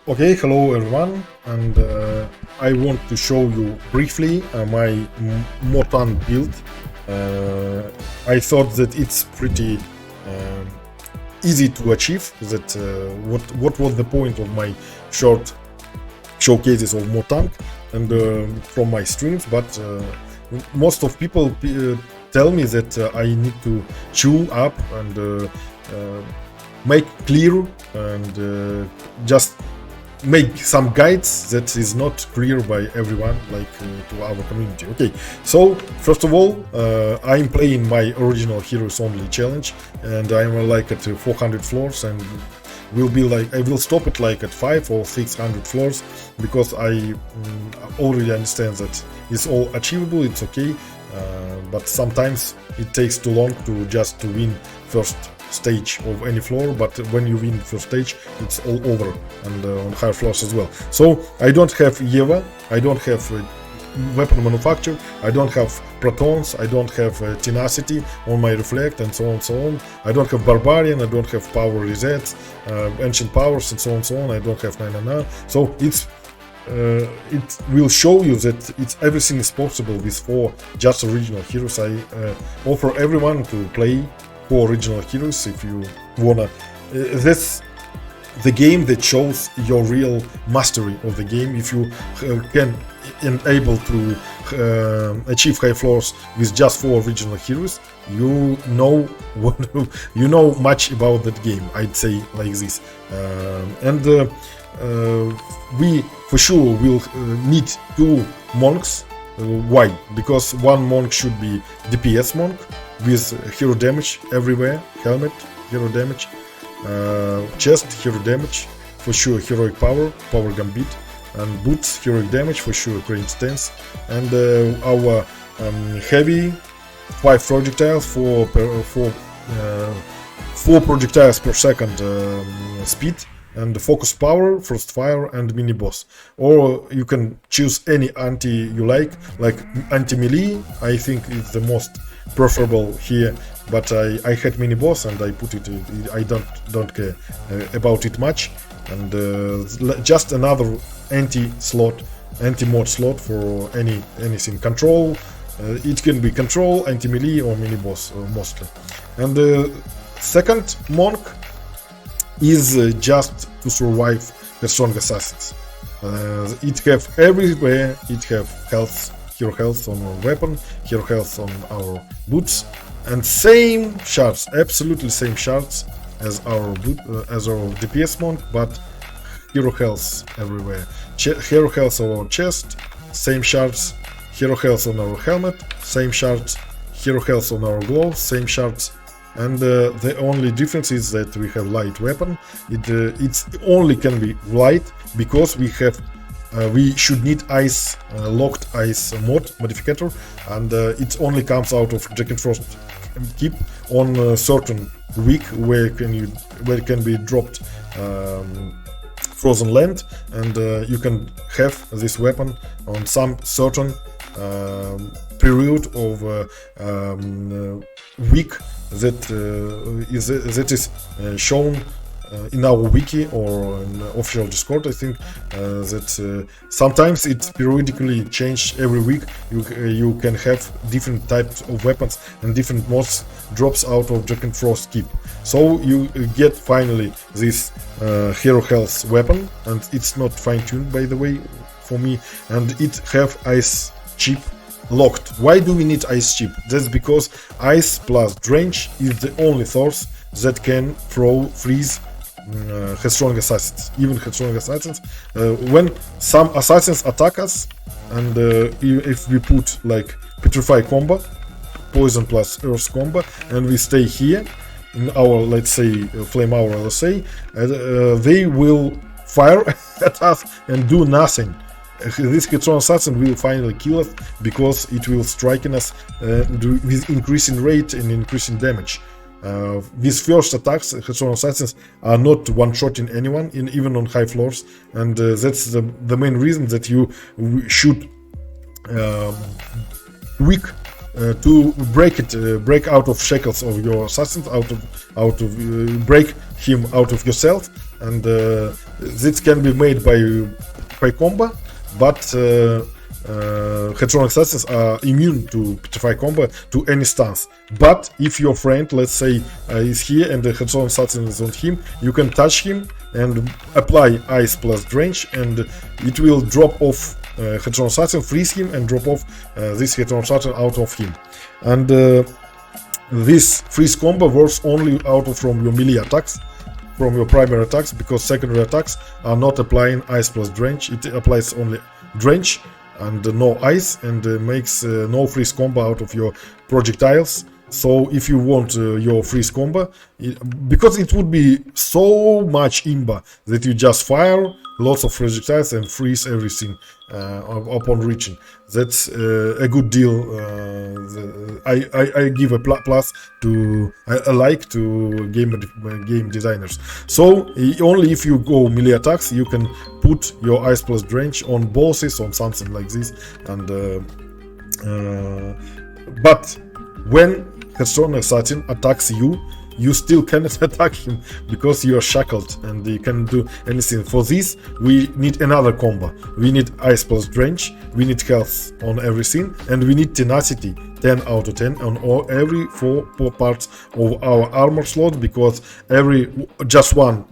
Okay, hello everyone, and I want to show you briefly my MoTaNk build. I thought that it's pretty easy to achieve. That what was the point of my short showcases of MoTaNk and from my streams, but most of people tell me that I need to chew up and make clear and just make some guides that is not clear by everyone, like to our community. Okay, so first of all, I'm playing my original heroes only challenge, and I'm like at 400 floors, and will be like I will stop it like at 500 or 600 floors, because I already understand that it's all achievable, it's okay, but sometimes it takes too long to just to win first stage of any floor. But when you win first stage, it's all over, and on higher floors as well. So I don't have Eva, I don't have weapon manufacture, I don't have protons, I don't have tenacity on my reflect, and so on and so on. I don't have barbarian, I don't have power resets, ancient powers, and so on and so on. I don't have 999. So it's it will show you that everything is possible with 4 just original heroes. I offer everyone to play 4 original heroes if you wanna. That's the game that shows your real mastery of the game. If you can able to achieve high floors with just 4 original heroes, you know you know much about that game, I'd say, like this. We for sure will need 2 monks. Why? Because 1 monk should be DPS monk with hero damage everywhere, helmet, hero damage, chest, hero damage, for sure heroic power, power gambit, and boots, heroic damage, for sure crane stance, and our heavy 5 projectiles for 4 projectiles per second speed, and focus power, first fire, and mini boss. Or you can choose any anti you like anti melee. I think it's the most preferable here, but I had mini boss and I put it. I don't care about it much, and just another anti-mod slot for anything control. It can be control, anti melee, or mini boss mostly. And the second monk is just to survive the strong assassins. It have everywhere. It have health, hero health on our weapon, hero health on our boots, and same shards, absolutely same shards as our DPS monk, but hero health everywhere. Hero health on our chest, same shards. Hero health on our helmet, same shards. Hero health on our gloves, same shards. And the only difference is that we have light weapon. It's only can be light because we should need ice, locked ice mod modifier, and it only comes out of Jack and Frost keep on a certain week where it can be dropped frozen land, and you can have this weapon on some certain period of week that is shown in our wiki or in official Discord. I think that sometimes it's periodically changed every week. You can have different types of weapons and different mods drops out of Jack and Frost keep. So you get finally this hero health weapon, and it's not fine-tuned, by the way, for me, and it have ice chip locked. Why do we need ice chip? That's because ice plus drench is the only source that can freeze headstrong assassins. Even headstrong assassins, when some assassins attack us, and if we put like petrify combo, poison plus earth combo, and we stay here in our, let's say, flame hour LSA, they will fire at us and do nothing. This headstrong assassin will finally kill us because it will strike in us with increasing rate and increasing damage. These first attacks, headstrong assassins, are not one-shotting anyone, even on high floors, and that's the main reason that you should to break out of shackles of your assassins, break him out of yourself, and this can be made by combo, but headstrong assassins are immune to petrify combo to any stance. But if your friend, let's say, is here and the headstrong assassin is on him, you can touch him and apply ice plus drench, and it will drop off headstrong assassin, freeze him, and drop off this headstrong assassin out of him. And this freeze combo works only from your melee attacks, from your primary attacks, because secondary attacks are not applying ice plus drench. It applies only drench and no ice, and makes no freeze combo out of your projectiles. So if you want your freeze combo, because it would be so much imba that you just fire lots of projectiles and freeze everything upon reaching. That's a good deal. I give a plus to I like to game designers. So only if you go melee attacks, you can put your ice plus drench on bosses, on something like this. And but when headstrong assassin attacks you, you still cannot attack him because you are shackled and you can't do anything. For this, we need another combo. We need ice plus drench, we need health on everything, and we need tenacity 10 out of 10 on every 4 parts of our armor slot, because just one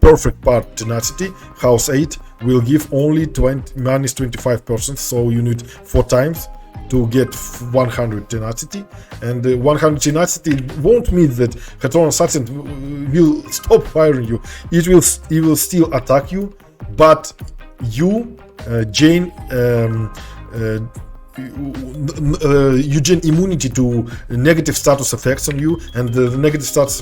perfect part tenacity, house 8, will give only minus 25%, so you need 4 times to get 100 tenacity, and 100 tenacity won't mean that headstrong assassin will stop firing you. It will still attack you, but you gain you gain immunity to negative status effects on you, and the negative status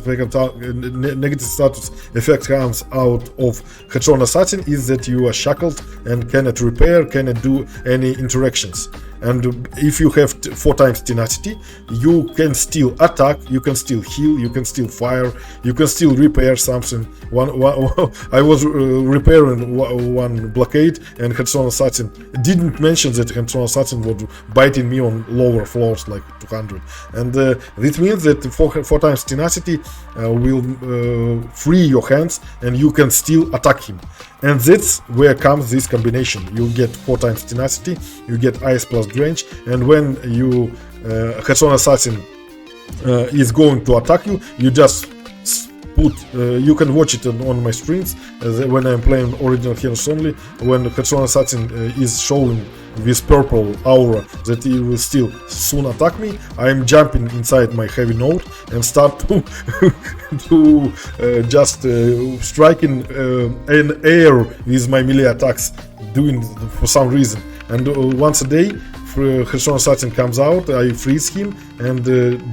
effect comes out of headstrong assassin is that you are shackled and cannot repair, cannot do any interactions. And if you have 4 times tenacity, you can still attack, you can still heal, you can still fire, you can still repair something. I was repairing one blockade, and headstrong assassin didn't mention that headstrong assassin was biting me on lower floors like 200. And this means that 4 times tenacity will free your hands, and you can still attack him. And that's where comes this combination. You get 4 times tenacity, you get ice plus drench, and when you headstrong assassin is going to attack you, you just put you can watch it on my streams when I'm playing original heroes only. When headstrong assassin is showing this purple aura that he will still soon attack me, I'm jumping inside my heavy node and start to just striking an air with my melee attacks, doing for some reason. And once a day, headstrong assassin comes out, I freeze him and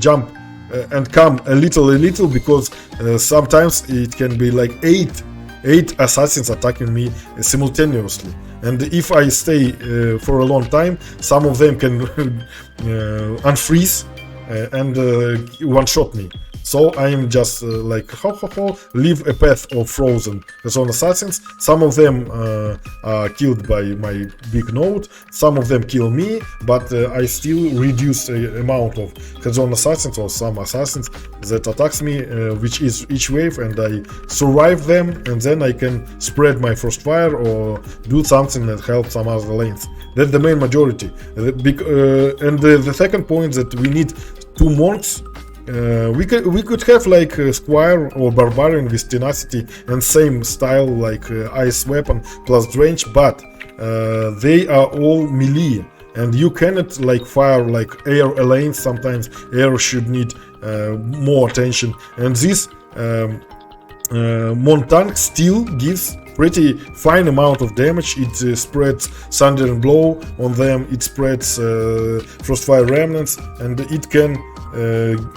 jump and come a little, because sometimes it can be like 8 assassins attacking me simultaneously. And if I stay for a long time, some of them can unfreeze and one-shot me. So I am just like leave a path of frozen headstrong assassins. Some of them are killed by my big node, some of them kill me, but I still reduce the amount of headstrong assassins or some assassins that attacks me, which is each wave, and I survive them, and then I can spread my frost fire or do something that helps some other lanes. That's the main majority. And the second point that we need 2 monks. We could have like a squire or barbarian with tenacity and same style like ice weapon plus drench, but they are all melee, and you cannot like fire like air lanes. Sometimes air should need more attention, and this MoTaNk still gives pretty fine amount of damage. It spreads thunder and blow on them, it spreads frostfire remnants, and it can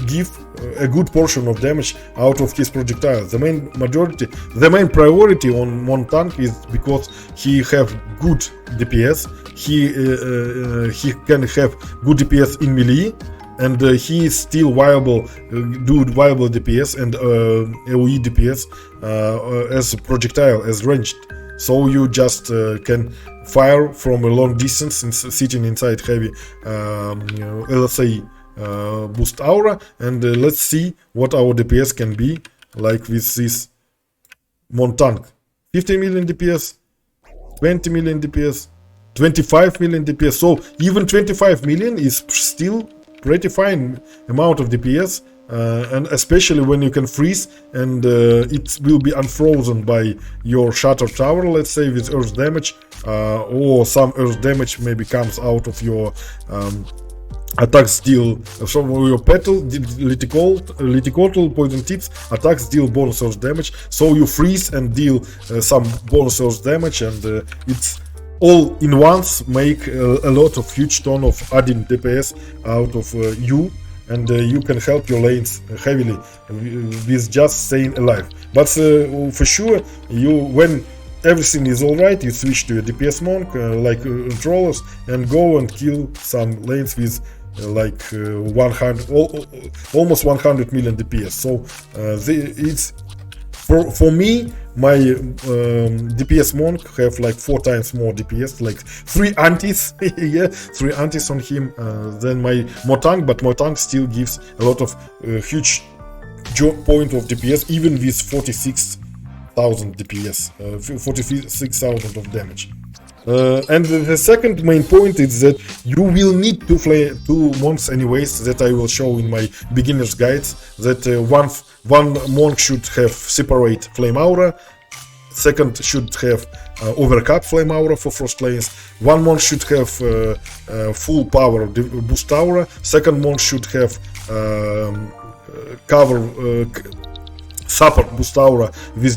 give a good portion of damage out of his projectiles. The main priority on MoTaNk is because he have good DPS. He can have good DPS in melee, and he is still viable DPS and AoE DPS as projectile, as ranged. So you just can fire from a long distance and sitting inside heavy LSA boost aura, and let's see what our DPS can be like with this MoTaNk 15 million DPS, 20 million DPS, 25 million DPS. So even 25 million is still pretty fine amount of DPS, and especially when you can freeze and it will be unfrozen by your shatter tower, let's say, with earth damage, or some earth damage maybe comes out of your attacks deal from your petal, liticotal poison tips, attacks deal bonus earth damage, so you freeze and deal some bonus earth damage, and it's all in once make a lot of huge ton of adding DPS out of you, and you can help your lanes heavily with just staying alive. But for sure, when everything is alright, you switch to a DPS monk like trollers and go and kill some lanes with like 100, almost 100 million DPS. So it's for me, my DPS monk have like 4 times more DPS, like 3 antis, yeah, 3 antis on him than my MoTaNk, but MoTaNk still gives a lot of huge point of DPS, even with 46,000 DPS, 46,000 of damage. And the second main point is that you will need two monks anyways, that I will show in my beginner's guides, that one monk should have separate flame aura, second should have overcap flame aura for frost lanes, one monk should have full power boost aura, second monk should have cover support boost aura with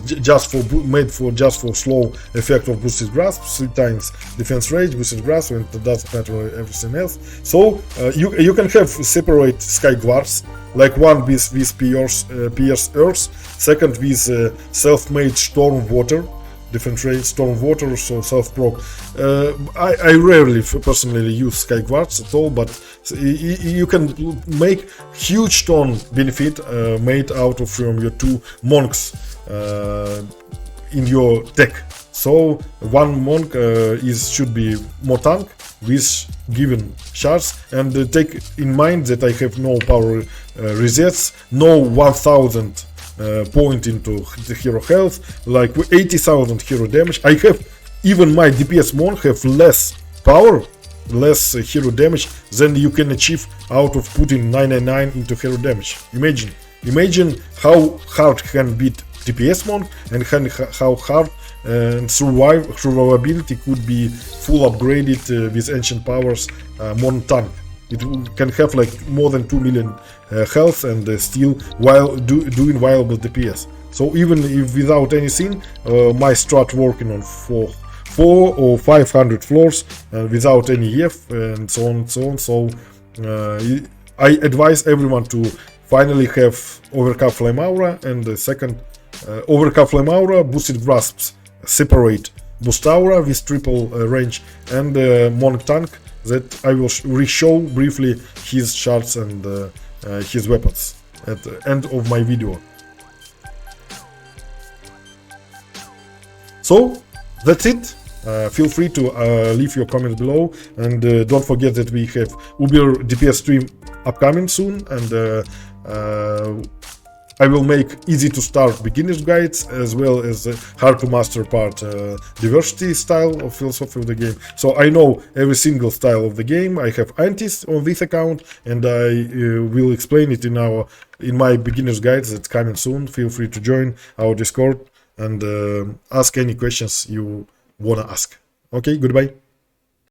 made just for slow effect of boosted grasp, 3 times defense range, boosted grasp, and it doesn't matter everything else. So you can have separate sky guards, like one with pierce earth, second with self-made storm water, different range storm water, so self-proc. I rarely personally use sky guards at all, but you can make huge ton benefit made out of from your 2 monks in your deck. So one monk should be MoTaNk with given shards, and take in mind that I have no power resets, no 1000 point into the hero health, like 80,000 hero damage. I have, even my DPS monk have less power, less hero damage than you can achieve out of putting 999 into hero damage. Imagine how hard can beat DPS monk, and how hard and survivability could be full upgraded with ancient powers MoTaNk. It can have like more than 2 million health and still while doing viable DPS. So even if without anything, my strat working on 4 or 500 floors without any EF and so on and so on. So I advise everyone to finally have overcap flame aura, and the second overcap flame aura, boosted grasps, separate boost aura with triple range, and MoTaNk, that I will re-show briefly his shards and his weapons at the end of my video. So that's it. Feel free to leave your comments below, and don't forget that we have Uber DPS stream upcoming soon, and I will make easy to start beginner's guides as well as hard to master part diversity style of philosophy of the game. So I know every single style of the game. I have antis on this account, and I will explain it in my beginner's guides that's coming soon. Feel free to join our Discord and ask any questions you wanna ask. Okay, goodbye.